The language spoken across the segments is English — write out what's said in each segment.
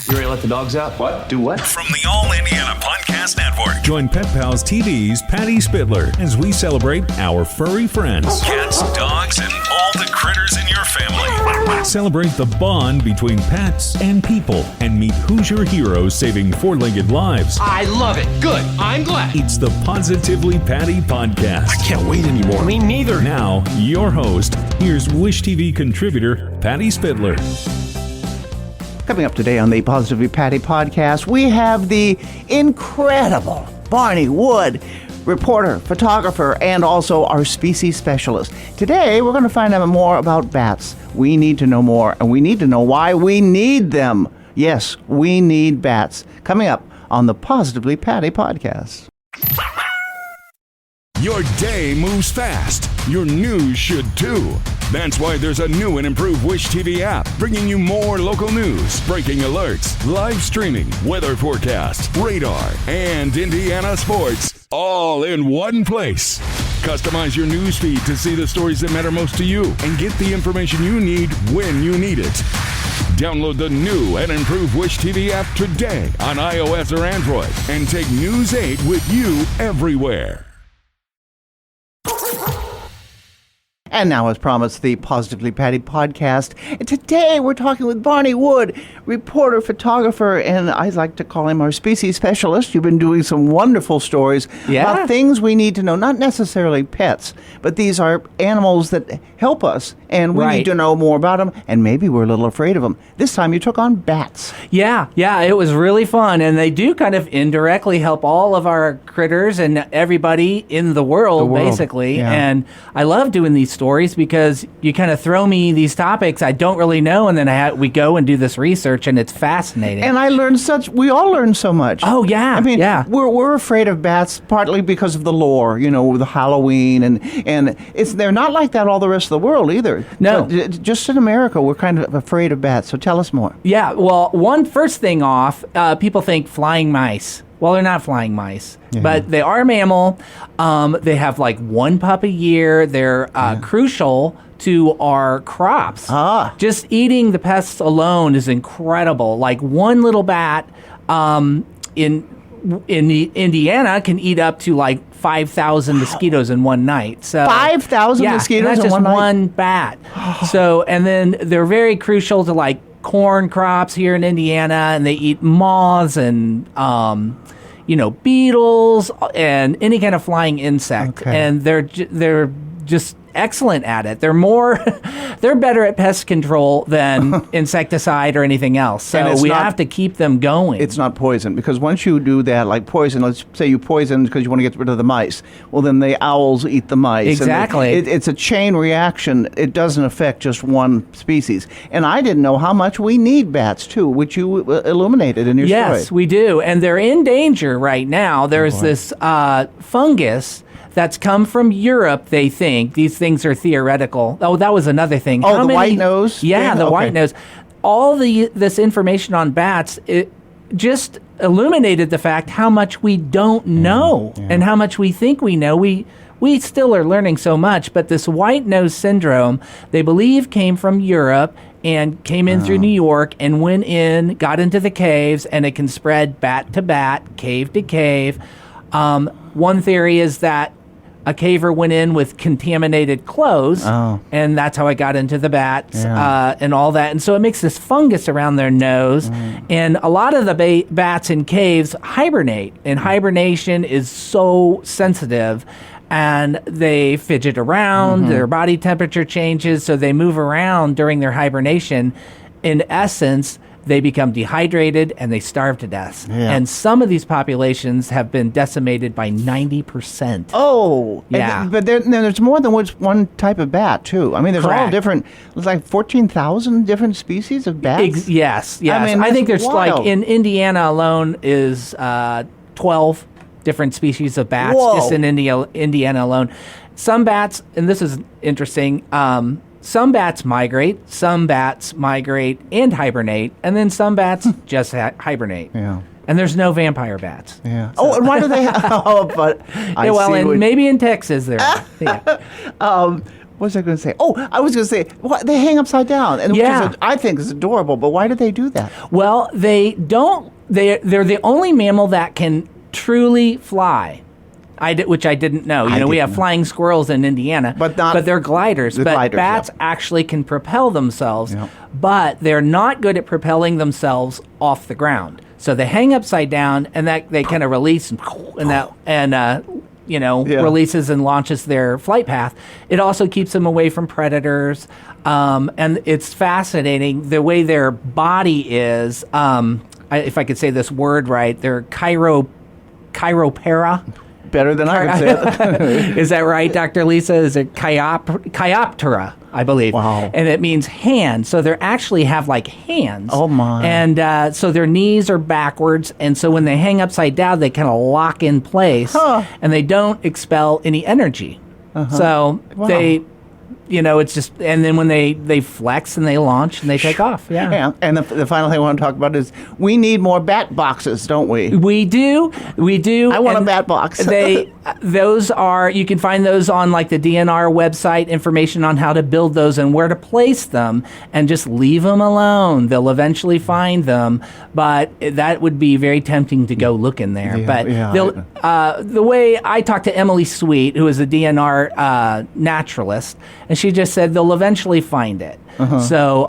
You ready to let the dogs out? What? Do what? From the All Indiana Podcast Network. Join Pet Pals TV's Patty Spitler as we celebrate our furry friends. Cats, dogs, and all the critters in your family. Celebrate the bond between pets and people and meet Hoosier heroes saving four-legged lives. I love it. Good. I'm glad. It's the Positively Patty Podcast. I can't wait anymore. Me neither. Now, your host, here's Wish TV contributor Patty Spitler. Coming up today on the Positively Patty podcast, we have the incredible Barney Wood, reporter, photographer, and also our species specialist. Today, we're going to find out more about bats. We need to know more, and we need to know why we need them. Yes, we need bats. Coming up on the Positively Patty podcast. Your day moves fast. Your news should too. That's why there's a new and improved Wish TV app, bringing you more local news, breaking alerts, live streaming, weather forecasts, radar, and Indiana sports, all in one place. Customize your news feed to see the stories that matter most to you and get the information you need when you need it. Download the new and improved Wish TV app today on iOS or Android and take News 8 with you everywhere. And now, as promised, the Positively Patty podcast. And today, we're talking with Barney Wood, reporter, photographer, and I like to call him our species specialist. You've been doing some wonderful stories about things we need to know, not necessarily pets, but these are animals that help us, and we need to know more about them, and maybe we're a little afraid of them. This time, you took on bats. Yeah, it was really fun, and they do kind of indirectly help all of our critters and everybody in the world. Basically. Yeah. And I love doing these stories because you kind of throw me these topics I don't really know, and then we go and do this research, and it's fascinating. And I learned we all learn so much. Oh, yeah. I mean, we're afraid of bats partly because of the lore, with Halloween, and they're not like that all the rest of the world either. No. Just in America, we're kind of afraid of bats, so tell us more. Yeah, well, first thing off, people think flying mice. Well, they're not flying mice, but they are a mammal. They have like one pup a year. They're crucial to our crops. Just eating the pests alone is incredible. Like one little bat in Indiana can eat up to like 5,000 mosquitoes in one night. So 5,000 mosquitoes in one night? That's just one bat. So, and then they're very crucial to like corn crops here in Indiana, and they eat moths and beetles and any kind of flying insect. Okay. And they're just excellent at it. They're better at pest control than insecticide or anything else. So we have to keep them going. It's not poison, because once you do that, like poison, let's say you poison because you want to get rid of the mice. Well, then the owls eat the mice. Exactly. It's a chain reaction. It doesn't affect just one species. And I didn't know how much we need bats, too, which you illuminated in your story. Yes, we do. And they're in danger right now. There's this fungus that's come from Europe, they think. These things are theoretical. Oh, that was another thing. Oh, white nose? Yeah, the white nose. All this information on bats, it just illuminated the fact how much we don't know and how much we think we know. We still are learning so much, but this white nose syndrome, they believe came from Europe and came in through New York and went in, got into the caves, and it can spread bat to bat, cave to cave. One theory is that a caver went in with contaminated clothes, and that's how it got into the bats and all that. And so it makes this fungus around their nose. And a lot of the bats in caves hibernate, and hibernation is so sensitive. And they fidget around, their body temperature changes, so they move around during their hibernation. In essence, they become dehydrated and they starve to death. Yeah. And some of these populations have been decimated by 90%. Oh, yeah. But there's more than one type of bat, too. I mean, there's all different, it's like 14,000 different species of bats? Yes. I mean, I think there's wild. like, in Indiana alone is 12 different species of bats. Whoa. Just in Indiana alone. Some bats, and this is interesting, some bats migrate and hibernate, and then some bats just hibernate. Yeah. And there's no vampire bats. Yeah. So. Oh, and why do they have... Oh, but maybe in Texas there are. Yeah. What was I going to say? Oh, I was going to say, what, they hang upside down, and Yeah. which is, I think is adorable. But why do they do that? Well, they don't. They're the only mammal that can truly fly. Which I didn't know. We didn't have know. flying squirrels in Indiana, But they're gliders. But gliders, bats yeah. actually can propel themselves, Yeah. but they're not good at propelling themselves off the ground. So they hang upside down, and that they kind of release Yeah. releases and launches their flight path. It also keeps them away from predators, and it's fascinating the way their body is. If I could say this word right, they're chiroptera. Better than I could say it. Is that right, Dr. Lisa? Is it chiroptera, I believe? Wow. And it means hand. So they actually have like hands. Oh, my. And so their knees are backwards. And so when they hang upside down, they kind of lock in place. Huh. And they don't expel any energy. So Wow. they... it's just, and then when they flex and they launch and they take off. Yeah. Yeah. And the final thing I want to talk about is we need more bat boxes, don't we? We do. I want a and bat box. Those are, you can find those on like the DNR website, information on how to build those and where to place them, and just leave them alone. They'll eventually find them, but that would be very tempting to go look in there. Yeah, But yeah. the way I talked to Emily Sweet, who is a DNR naturalist, and she just said they'll eventually find it. So,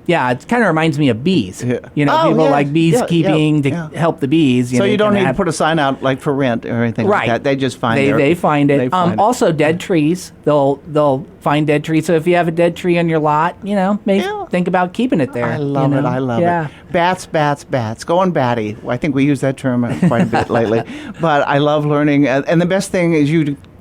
it kind of reminds me of bees. Yeah. People yeah, like beekeeping yeah. to help the bees. So you don't kinda need to have- put a sign out like for rent or anything Right. like that. They just find they find it. They find it. Also, dead trees. They'll find dead trees. So if you have a dead tree on your lot, maybe Yeah. think about keeping it there. I love it. I love Yeah. it. Bats, bats, bats. Going batty. I think we use that term quite a bit lately. But I love learning. And the best thing is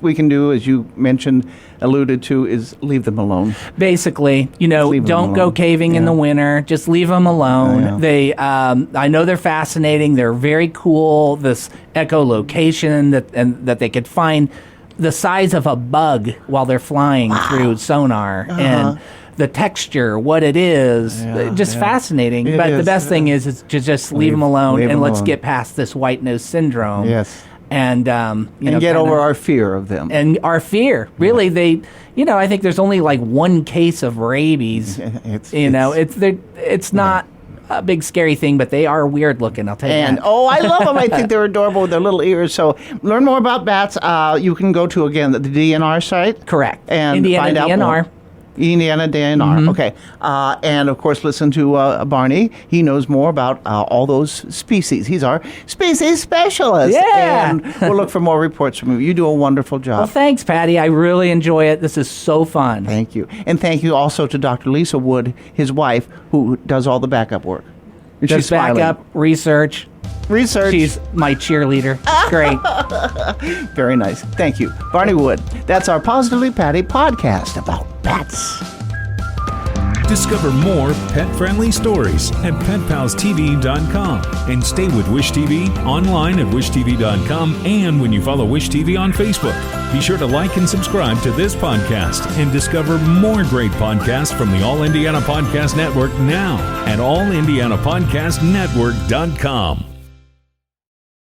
we can do, as you mentioned, alluded to, is leave them alone. Basically, leave 'em don't go alone. caving in Yeah. the winter. Just leave them alone. Yeah. They, I know they're fascinating. They're very cool. This echolocation that they could find the size of a bug while they're flying through sonar and the texture, what it is, just fascinating. It But the is, best thing is to just leave them alone leave and 'em let's alone. get past this white nose syndrome. Yes. And And get over our fear of them. and our fear. Really, I think there's only like one case of rabies. It's not a big scary thing, but they are weird looking. I'll tell you And that. I love them. I think they're adorable with their little ears. So learn more about bats. You can go to again the DNR site. Correct. And Indiana find out DNR. more. Indiana DNR. Okay. And of course, listen to Barney. He knows more about all those species. He's our species specialist. Yeah. And we'll look for more reports from you. You do a wonderful job. Well, thanks, Patty. I really enjoy it. This is so fun. Thank you. And thank you also to Dr. Lisa Wood, his wife, who does all the backup work. And Just she's smiling. backup research. Research. She's my cheerleader. Great. Very nice. Thank you. Barney Wood. That's our Positively Patty podcast about bats. Discover more pet-friendly stories at petpalstv.com and stay with Wish TV online at wishtv.com and when you follow Wish TV on Facebook. Be sure to like and subscribe to this podcast and discover more great podcasts from the All Indiana Podcast Network now at allindianapodcastnetwork.com.